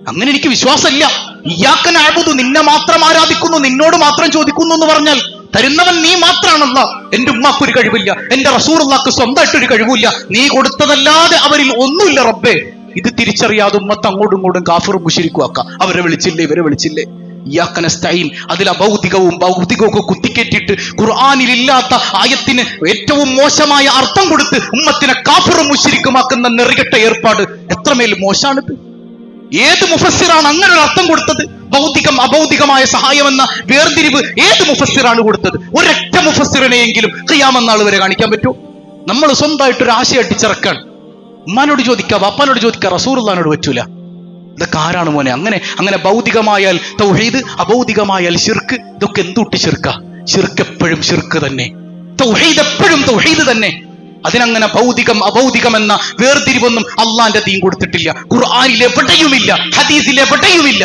അങ്ങനെ എനിക്ക് വിശ്വാസമില്ല. ഇയ്യാക നഅ്ബുദു, നിന്നെ മാത്രം ആരാധിക്കുന്നു, നിന്നോട് മാത്രം ചോദിക്കുന്നു എന്ന് പറഞ്ഞാൽ തരുന്നവൻ നീ മാത്രമാണല്ല. എന്റെ ഉമ്മാക്ക് ഒരു കഴിവില്ല, എന്റെ റസൂലുള്ളാഹിക്ക് സ്വന്തമായിട്ടൊരു കഴിവില്ല, നീ കൊടുത്തതല്ലാതെ അവരിൽ ഒന്നുമില്ല റബ്ബേ. ഇത് തിരിച്ചറിയാതെ ഉമ്മത്ത് അങ്ങോട്ടും ഇങ്ങോട്ടും കാഫിറും മുശ്രിക്കുമാക്കാം. അവരെ വിളിച്ചില്ലേ, ഇവരെ വിളിച്ചില്ലേ. ഇയ്യാക നസ്തഈൻ, അതിൽ അഭൗതികവും ഭൗതികവും ഒക്കെ കുത്തിക്കേറ്റിട്ട് ഖുർആനിലില്ലാത്ത ആയത്തിന് ഏറ്റവും മോശമായ അർത്ഥം കൊടുത്ത് ഉമ്മത്തിനെ കാഫിറും മുശ്രിക്കുമാക്കുന്ന നെറികെട്ട ഏർപ്പാട് എത്രമേൽ മോശാണിത്. ഏത് മുഫസ്സിറാണ് അങ്ങനെ ഒരു അർത്ഥം കൊടുത്തത്? ഭൗതികം അഭൗതികമായ സഹായം എന്ന വേർതിരിവ് ഏത് മുഫസ്സിറാണ് കൊടുത്തത്? ഒരൊറ്റ മുഫസ്സിറിനെയെങ്കിലും ഖിയാമത്ത് നാൾ വരെ കാണിക്കാൻ പറ്റൂ? നമ്മൾ സ്വന്തമായിട്ടൊരു ആശയം അടിച്ചിറക്കാൻ ഉമ്മാനോട് ചോദിക്കുക, വാപ്പാനോട് ചോദിക്കുക, റസൂലുള്ളാഹിനോട് പറ്റൂല. ഇതൊക്കെ ആരാണ് മോനെ? അങ്ങനെ ഭൗതികമായാൽ തൗഹീദ്, അഭൗതികമായാൽ ശിർക്ക്. ഇതൊക്കെ എന്തുട്ടി ശിർക്ക? ശിർക്ക് എപ്പോഴും ശിർക്ക് തന്നെ, തൗഹീദ് എപ്പോഴും തൗഹീദ് തന്നെ. അതിനങ്ങനെ ഭൗതികം അഭൗതികം എന്ന വേർതിരിവൊന്നും അള്ളാന്റെ ദീൻ കൊടുത്തിട്ടില്ല, ഖുർആനിൽ എവിടെയുമില്ല, ഹദീസിൽ എവിടെയുമില്ല.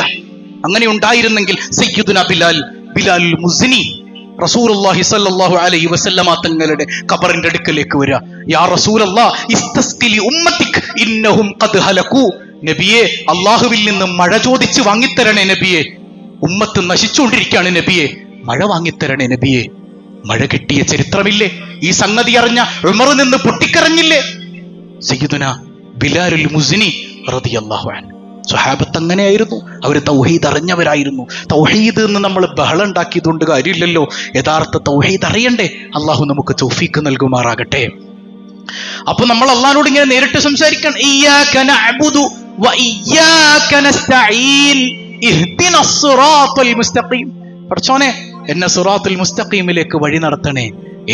അങ്ങനെ ഉണ്ടായിരുന്നെങ്കിൽ സയ്യിദുനാ ബിലാൽ മുസ്നി റസൂലുള്ളാഹി സ്വല്ലല്ലാഹു അലൈഹി വസല്ലമ തങ്ങളുടെ ഖബറിന്റെ അടുക്കലേക്ക് വരിക, യാ റസൂലല്ലാഹ് ഇസ്തസ്ഖി ലി ഉമ്മതിക് ഇന്നഹും ഖദ് ഹലകൂ. നബിയെ, അള്ളാഹുവിൽ നിന്ന് മഴ ചോദിച്ച് വാങ്ങിത്തരണേ നബിയെ, ഉമ്മത്ത് നശിച്ചുകൊണ്ടിരിക്കുകയാണ് നബിയെ, മഴ വാങ്ങിത്തരണേ നബിയെ. മഴ കിട്ടിയ ചരിത്രമില്ലേ? ഈ സംഗതി അറിഞ്ഞ ഉമർ നിന്ന് പൊട്ടിക്കരഞ്ഞില്ലേ? സയ്യിദുനാ ബിലാലുൽ മുസ്നി റളിയല്ലാഹു അൻഹു. സ്വഹാബത്ത് അങ്ങനെയായിരുന്നു, അവർ തൗഹീദ് അറിഞ്ഞവരായിരുന്നു. തൗഹീദ് എന്ന് നമ്മൾ ബഹളം ഉണ്ടാക്കിയതുകൊണ്ട് കാര്യമില്ലല്ലോ, യഥാർത്ഥ തൗഹീദ് അറിയണ്ടേ. അള്ളാഹു നമുക്ക് തൗഫീഖ് നൽകുമാറാകട്ടെ. അപ്പൊ നമ്മൾ അള്ളാഹിനോട് ഇങ്ങനെ നേരിട്ട് സംസാരിക്കണം. ഇയ്യാക നഅ്ബുദു വ ഇയ്യാക നസ്തഈൻ ഇഹ്ദിനസ് സിറാത്തൽ മുസ്തഖീം. പടച്ചോനെ, എന്നെ സിറാത്തുൽ മുസ്തഖീമിലേക്ക് വഴി നടത്തണേ.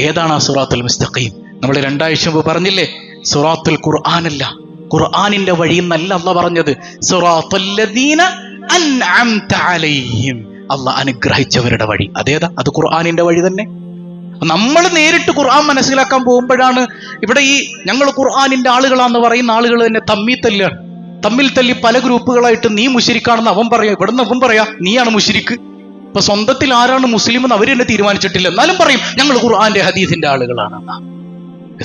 ഏതാണ് ആ സിറാത്തുൽ മുസ്തഖീം? നമ്മൾ 2 ആഴ്ച മുമ്പ് പറഞ്ഞില്ലേ, സിറാത്തുൽ ഖുർആനല്ല, ഖുർആനിന്റെ വഴി എന്നല്ല അല്ലാഹ് പറഞ്ഞത്. സിറാത്തുല്ലദീന അൻഅംത അലൈഹിം, അല്ലാഹ് അനുഗ്രഹിച്ചവരുടെ വഴി. അതേതാ? അത് ഖുർആനിന്റെ വഴി തന്നെ. നമ്മൾ നേരിട്ട് ഖുർആൻ മനസ്സിലാക്കാൻ പോകുമ്പോഴാണ് ഇവിടെ ഈ ഞങ്ങൾ ഖുർആനിന്റെ ആളുകളാന്ന് പറയുന്ന ആളുകൾ തന്നെ തമ്മിൽ തല്ലി പല ഗ്രൂപ്പുകളായിട്ട് നീ മുശ്രിക്കാണെന്ന് അവൻ പറയാ, ഇവിടുന്ന് അവൻ പറയാ നീയാണ് മുശ്രിക്ക്. ഇപ്പൊ സ്വന്തത്തിൽ ആരാണ് മുസ്ലിം എന്ന് അവർ തന്നെ തീരുമാനിച്ചിട്ടില്ല, എന്നാലും പറയും ഞങ്ങൾ ഖുർആന്റെ ഹദീസിന്റെ ആളുകളാണെന്നാ.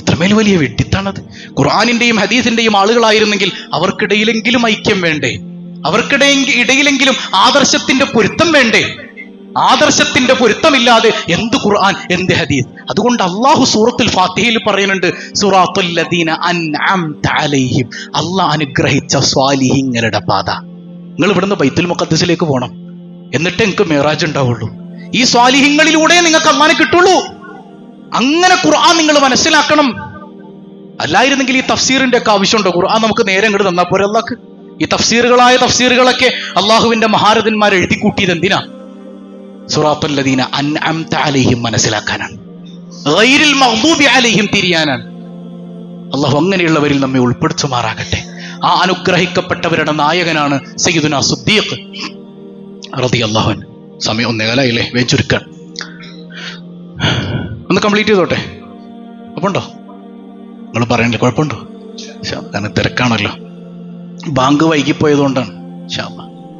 എത്രമേൽ വലിയ വെട്ടിത്താണത്. ഖുർആനിന്റെയും ഹദീസിന്റെയും ആളുകളായിരുന്നെങ്കിൽ അവർക്കിടയിലെങ്കിലും ഐക്യം വേണ്ടേ? അവർക്കിടയിലെങ്കിലും ആദർശത്തിന്റെ പൊരുത്തം വേണ്ടേ? ആദർശത്തിന്റെ പൊരുത്തമില്ലാതെ എന്ത് ഖുർആൻ, എന്ത് ഹദീസ്? അതുകൊണ്ട് അള്ളാഹു സൂറത്തുൽ ഫാത്തിഹയിൽ പറയുന്നുണ്ട്, സിറാത്തുല്ലദീന അൻഅംത അലൈഹിം, അള്ളാഹ് അനുഗ്രഹിച്ച സ്വാലിഹീങ്ങളുടെ പാത. നിങ്ങൾ ഇവിടുന്ന് ബൈത്തുൽ മുഖദ്ദസിലേക്ക് പോകണം, എന്നിട്ട് നിങ്ങൾക്ക് മിഅ്റാജ് ഉണ്ടാവുള്ളൂ. ഈ സ്വാലിഹീങ്ങളിലൂടെ നിങ്ങൾക്ക് അള്ളാഹിനെ കിട്ടുള്ളൂ. അങ്ങനെ ഖുർആൻ നിങ്ങൾ മനസ്സിലാക്കണം. അല്ലായിരുന്നെങ്കിൽ ഈ തഫ്സീറിന്റെ ഒക്കെ ആവശ്യമുണ്ടോ? ഖുർആൻ നമുക്ക് നേരെ ഇങ്ങോട്ട് തന്നാ പോരെ അള്ളാഹ്ക്ക്. ഈ തഫ്സീറുകളൊക്കെ അള്ളാഹുവിന്റെ മഹാരഥന്മാർ എഴുതി കൂട്ടിയത് എന്തിനാ? സിറാത്തുല്ലദീന അൻഅംത അലൈഹിം മനസ്സിലാക്കാനാണ്, ഗൈറിൽ മഗ്ദൂബി അലൈഹിം തിരിയാനാണ്. അള്ളാഹു അങ്ങനെയുള്ളവരിൽ നമ്മെ ഉൾപ്പെടുത്തുമാറാകട്ടെ. ആ അനുഗ്രഹിക്കപ്പെട്ടവരുടെ നായകനാണ് സയ്യിദുനാ സിദ്ദീഖ് റളിയല്ലാഹു അൻഹു. സമയം 1:15 വേഗം ചുരുക്കാൻ. ഒന്ന് കംപ്ലീറ്റ് ചെയ്തോട്ടെ. അപ്പൊ ഉണ്ടോ? നിങ്ങൾ പറയണില്ല, കുഴപ്പമുണ്ടോ? കാരണം തിരക്കാണല്ലോ, ബാങ്ക് വൈകിപ്പോയതുകൊണ്ടാണ്.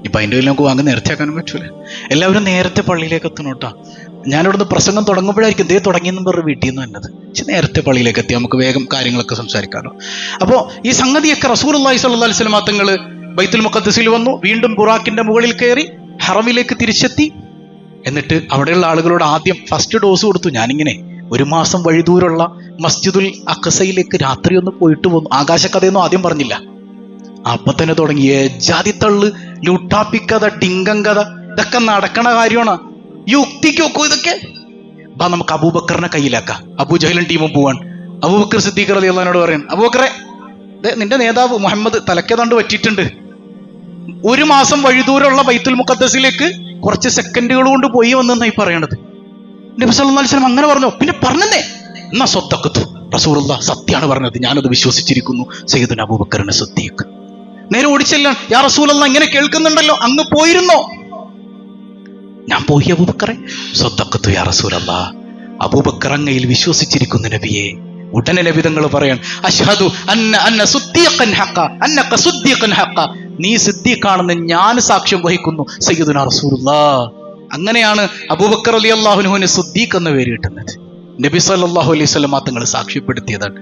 ഇപ്പൊ അതിൻ്റെ പേരിൽ നമുക്ക് ബാങ്ക് നേരത്തെ ആക്കാനും പറ്റൂല. എല്ലാവരും നേരത്തെ പള്ളിയിലേക്ക് എത്തണം കേട്ടോ. ഞാനിവിടുന്ന് പ്രസംഗം തുടങ്ങുമ്പോഴായിരിക്കും ഇതേ തുടങ്ങിയെന്നും പറഞ്ഞ് വീട്ടിൽ നിന്ന് വന്നത്. പക്ഷെ നേരത്തെ പള്ളിയിലേക്ക് എത്തി നമുക്ക് വേഗം കാര്യങ്ങളൊക്കെ സംസാരിക്കാമല്ലോ. അപ്പോൾ ഈ സംഗതിയൊക്കെ റസൂലുള്ളാഹി സ്വല്ലല്ലാഹു അലൈഹി വസല്ലം തങ്ങൾ ബൈത്തുൽ മുഖദ്ദസിൽ വന്നു, വീണ്ടും ബുറാക്കിന്റെ മുകളിൽ കയറി ഹറമിലേക്ക് തിരിച്ചെത്തി. എന്നിട്ട് അവിടെയുള്ള ആളുകളോട് ആദ്യം ഫസ്റ്റ് ഡോസ് കൊടുത്തു. ഞാനിങ്ങനെ 1 മാസം വഴി ദൂരമുള്ള മസ്ജിദുൽ അഖ്സയിലേക്ക് രാത്രി ഒന്ന് പോയിട്ട് വന്നു. ആകാശക്കഥയൊന്നും ആദ്യം പറഞ്ഞില്ല, അപ്പൊ തന്നെ തുടങ്ങി ജാതിത്തള്ള്, ലുട്ടാപ്പിക്കഥ, ടിങ്കം കഥ. ഇതൊക്കെ നടക്കണ കാര്യമാണ്. യുക്തിക്ക് വെക്കൂ ഇതൊക്കെ. അപ്പൊ നമുക്ക് അബൂബക്കറിനെ കയ്യിലാക്കാം. അബൂജഹലും ടീമും പോവാൻ. അബൂബക്കർ സിദ്ദീഖ് റളിയല്ലാഹു അൻഹു പറയാണ്, അബൂബക്കറെ നിന്റെ നേതാവ് മുഹമ്മദ് തലക്കേതാണ്ട് പറ്റിയിട്ടുണ്ട്. 1 മാസം വഴിദൂരമുള്ള ബൈത്തുൽ മുഖദ്ദസിലേക്ക് കുറച്ച് സെക്കൻഡുകൾ കൊണ്ട് പോയി വന്നെന്നായി പറയണത്. നബി സല്ലല്ലാഹു അലൈഹി വസല്ലം അങ്ങനെ പറഞ്ഞു. പിന്നെ പറഞ്ഞേ, എന്നാ സ്വത്തക്കത്തു റസൂലുള്ളാഹ് സത്യാണ് പറഞ്ഞത്, ഞാനത് വിശ്വസിച്ചിരിക്കുന്നു. സയ്യിദുനാ അബൂബക്കറിനെ സിദ്ദീഖ് നേരെ ഓടിച്ചെല്ലാൻ, യാ റസൂലല്ലാഹ് ഇങ്ങനെ കേൾക്കുന്നുണ്ടല്ലോ, അങ്ങ് പോയിരുന്നോ? ഞാൻ പോയി അബൂബക്കറെ. സ്വത്തക്കത്തു യാ റസൂലല്ലാഹ്, അബൂബക്കർ അങ്ങയിൽ വിശ്വസിച്ചിരിക്കുന്നു നബിയെ. ഉടനെ നബി തങ്ങൾ പറയാൻ, അശ്ഹദു അന്ന സിദ്ദീഖൻ ഹഖ, അന്നക സിദ്ദീഖൻ ഹഖ, നീ സിദ്ദീഖാണെന്ന് ഞാൻ സാക്ഷ്യം വഹിക്കുന്നു സയ്യിദുനാ റസൂലുള്ളാഹ്. അങ്ങനെയാണ് അബൂബക്കർ റളിയല്ലാഹു അൻഹുവിന് സിദ്ദീഖ് എന്ന പേര് കിട്ടുന്നത്. നബി സല്ലല്ലാഹു അലൈഹി വസല്ലം തങ്ങൾ സാക്ഷ്യപ്പെടുത്തിയതാണ്.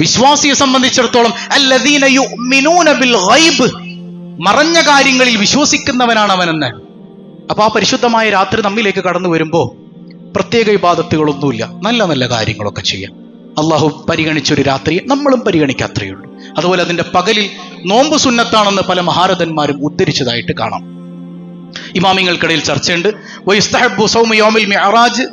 വിശ്വാസിയെ സംബന്ധിച്ചിടത്തോളം അല്ലദീന യുഅ്മിനൂന ബിൽ ഗൈബ്, മറഞ്ഞ കാര്യങ്ങളിൽ വിശ്വസിക്കുന്നവനാണ് അവനെന്ന്. അപ്പൊ ആ പരിശുദ്ധമായ രാത്രി നമ്മിലേക്ക് കടന്നു വരുമ്പോൾ പ്രത്യേക ഇബാദത്തുകളൊന്നുമില്ല, നല്ല നല്ല കാര്യങ്ങളൊക്കെ ചെയ്യാം. അള്ളാഹു പരിഗണിച്ചൊരു രാത്രിയെ നമ്മളും പരിഗണിക്കാത്രയേ ഉള്ളൂ. അതുപോലെ അതിന്റെ പകലിൽ നോമ്പ് സുന്നത്താണെന്ന് പല മഹാരഥന്മാരും ഉദ്ധരിച്ചതായിട്ട് കാണാം. ഇമാമിങ്ങൾക്കിടയിൽ ചർച്ചയുണ്ട്. വയസ്തഹബ്ബു സൗമു യൗമിൽ മിഅ്റാജ്,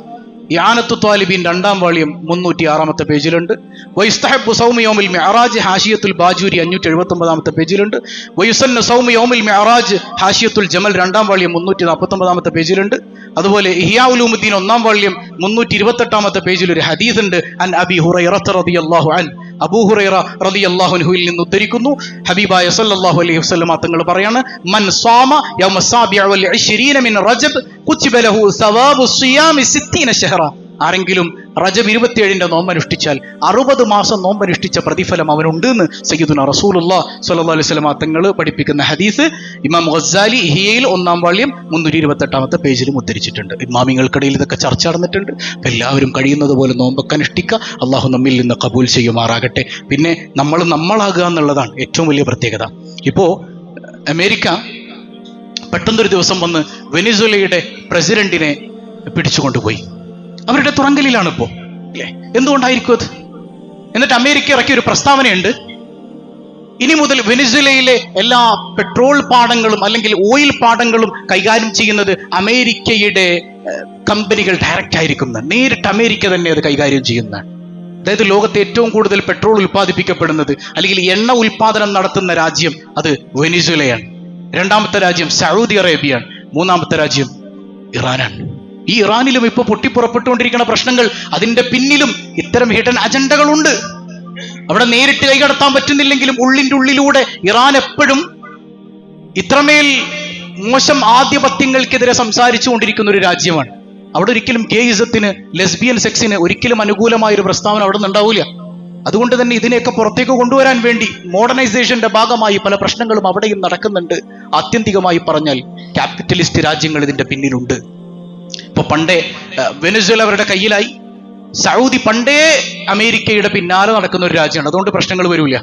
ഇആനത്തു ത്വാലിബീൻ 2ാം വാള്യം 306 പേജിലുണ്ട്. വയസ്തഹബ്ബു സൗമു യൗമിൽ മിഅ്റാജ് ഹാഷിയത്തുൽ ബാജൂരി 579 പേജിലുണ്ട്. വയുസന്നു സൗമു യൗമിൽ മിഅ്റാജ് ഹാഷിയത്തുൽ ജമൽ 2ാം വാള്യം 349 പേജിലുണ്ട്. അതുപോലെ ഇഹ്യാ ഉലൂമുദ്ദീൻ 1ാം വാള്യം 328 പേജിൽ ഒരു ഹദീസ് ഉണ്ട്. അൻ അബി ഹുറൈറ റളിയല്ലാഹു അൻഹു, അബൂ ഹുറൈറ റളിയല്ലാഹു അൻഹുവിൽ നിന്ന് ഉദ്ധരിക്കുന്നു. ഹബീബായ സല്ലല്ലാഹു അലൈഹി വസല്ലം തങ്ങൾ പറയാണ്, മൻ സാമ യൗമ സാബിഅ വൽ 20 മിൻ റജബ് കുതിബ ലഹു സവാബു സിയാമി 60 ശഹറ. ആരെങ്കിലും റജബ് 27 നോമ്പ് അനുഷ്ഠിച്ചാൽ 60 മാസം നോമ്പ് അനുഷ്ഠിച്ച പ്രതിഫലം അവനുണ്ട് എന്ന് സയ്യിദുനാ റസൂലുള്ളാഹി സ്വല്ലല്ലാഹു അലൈഹി വസല്ലം തങ്ങൾ പഠിപ്പിക്കുന്ന ഹദീസ് ഇമാം ഗസ്സാലി ഇഹ്യയിൽ 1ാം വാള്യം 328 പേജിലും ഉദ്ധരിച്ചിട്ടുണ്ട്. ഇമാമിങ്ങൾക്കിടയിൽ ഇതൊക്കെ ചർച്ച നടന്നിട്ടുണ്ട്. എല്ലാവരും കഴിയുന്നത് പോലെ നോമ്പൊക്കെ അനുഷ്ഠിക്കുക. അള്ളാഹു നമ്മിൽ നിന്ന് കബൂൽ ചെയ്യുമാറാകട്ടെ. പിന്നെ നമ്മളാകുക എന്നുള്ളതാണ് ഏറ്റവും വലിയ പ്രത്യേകത. ഇപ്പോ അമേരിക്ക പെട്ടെന്നൊരു ദിവസം വന്ന് വെനിസ്വേലയുടെ പ്രസിഡന്റിനെ പിടിച്ചുകൊണ്ടുപോയി. അവരുടെ തുറങ്കലിലാണ് ഇപ്പോ, അല്ലേ? എന്തുകൊണ്ടായിരിക്കും അത്? എന്നിട്ട് അമേരിക്ക ഇറക്കിയ ഒരു പ്രസ്താവനയുണ്ട്, ഇനി മുതൽ വെനിസ്വേലയിലെ എല്ലാ പെട്രോൾ പാടങ്ങളും അല്ലെങ്കിൽ ഓയിൽ പാടങ്ങളും കൈകാര്യം ചെയ്യുന്നത് അമേരിക്കയുടെ കമ്പനികൾ ഡയറക്റ്റ് ആയിരിക്കും. നേരിട്ട് അമേരിക്ക തന്നെ അത് കൈകാര്യം ചെയ്യുന്നതാണ്. അതായത് ലോകത്തെ ഏറ്റവും കൂടുതൽ പെട്രോൾ ഉൽപ്പാദിപ്പിക്കപ്പെടുന്നത് അല്ലെങ്കിൽ എണ്ണ ഉൽപാദനം നടത്തുന്ന രാജ്യം അത് വെനിസ്വേലയാണ്. 2ാമത്തെ രാജ്യം സൗദി അറേബ്യയാണ്. 3ാമത്തെ രാജ്യം ഇറാനാണ്. ഈ ഇറാനിലും ഇപ്പൊ പൊട്ടിപ്പുറപ്പെട്ടുകൊണ്ടിരിക്കുന്ന പ്രശ്നങ്ങൾ, അതിന്റെ പിന്നിലും ഇത്തരം ഹിഡൻ അജണ്ടകളുണ്ട്. അവിടെ നേരിട്ട് കൈകടത്താൻ പറ്റുന്നില്ലെങ്കിലും ഉള്ളിന്റെ ഉള്ളിലൂടെ ഇറാൻ എപ്പോഴും ഇത്രമേൽ മോശം ആധിപത്യങ്ങൾക്കെതിരെ സംസാരിച്ചു കൊണ്ടിരിക്കുന്ന ഒരു രാജ്യമാണ്. അവിടെ ഒരിക്കലും ഗേയിസത്തിന്, ലെസ്ബിയൻ സെക്സിന് ഒരിക്കലും അനുകൂലമായ ഒരു പ്രസ്താവന അവിടെ നിന്ന് ഉണ്ടാവില്ല. അതുകൊണ്ട് തന്നെ ഇതിനെയൊക്കെ പുറത്തേക്ക് കൊണ്ടുവരാൻ വേണ്ടി മോഡേണൈസേഷന്റെ ഭാഗമായി പല പ്രശ്നങ്ങളും അവിടെയും നടക്കുന്നുണ്ട്. ആത്യന്തികമായി പറഞ്ഞാൽ ക്യാപിറ്റലിസ്റ്റ് രാജ്യങ്ങൾ ഇതിന്റെ പിന്നിലുണ്ട്. ഇപ്പൊ പണ്ടേ വെനസ്വേല അവരുടെ കയ്യിലായി. സൗദി പണ്ടേ അമേരിക്കയുടെ പിന്നാലെ നടക്കുന്ന ഒരു രാജ്യമാണ്. അതുകൊണ്ട് പ്രശ്നങ്ങൾ വരില്ല.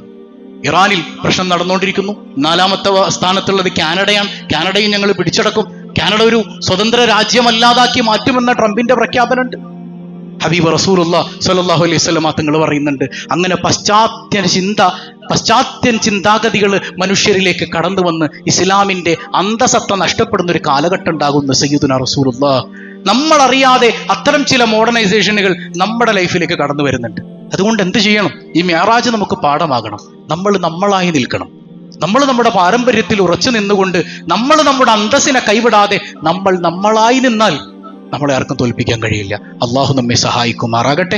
ഇറാനിൽ പ്രശ്നം നടന്നുകൊണ്ടിരിക്കുന്നു. 4ാമത്തെ സ്ഥാനത്തുള്ളത് കാനഡയാണ്. കാനഡയും ഞങ്ങൾ പിടിച്ചടക്കും, കാനഡ ഒരു സ്വതന്ത്ര രാജ്യമല്ലാതാക്കി മാറ്റുമെന്ന ട്രംപിന്റെ പ്രഖ്യാപനമുണ്ട്. ഹബീബ് റസൂലുള്ളാഹി സ്വല്ലല്ലാഹു അലൈഹി വസല്ലം തങ്ങൾ പറയുന്നുണ്ട്, അങ്ങനെ പശ്ചാത്യൻ ചിന്താഗതികൾ മനുഷ്യരിലേക്ക് കടന്നു വന്ന് ഇസ്ലാമിന്റെ അന്തസത്ത നഷ്ടപ്പെടുന്ന ഒരു കാലഘട്ടം ഉണ്ടാകുന്ന സയ്യിദുനാ റസൂലുള്ളാഹ്. നമ്മൾ അറിയാതെ അത്തരം ചില മോഡേണൈസേഷനുകൾ നമ്മുടെ ലൈഫിലേക്ക് കടന്നു വരുന്നുണ്ട്. അതുകൊണ്ട് എന്ത് ചെയ്യണം? ഈ മിഅ്റാജ് നമുക്ക് പാഠമാകണം. നമ്മൾ നമ്മളായി നിൽക്കണം. നമ്മൾ നമ്മുടെ പാരമ്പര്യത്തിൽ ഉറച്ചു നിന്നുകൊണ്ട് നമ്മൾ നമ്മുടെ അന്തസ്സിനെ കൈവിടാതെ നമ്മൾ നമ്മളായി നിന്നാൽ നമ്മളെ ആർക്കും തോൽപ്പിക്കാൻ കഴിയില്ല. അള്ളാഹു നമ്മെ സഹായിക്കുമാറാകട്ടെ.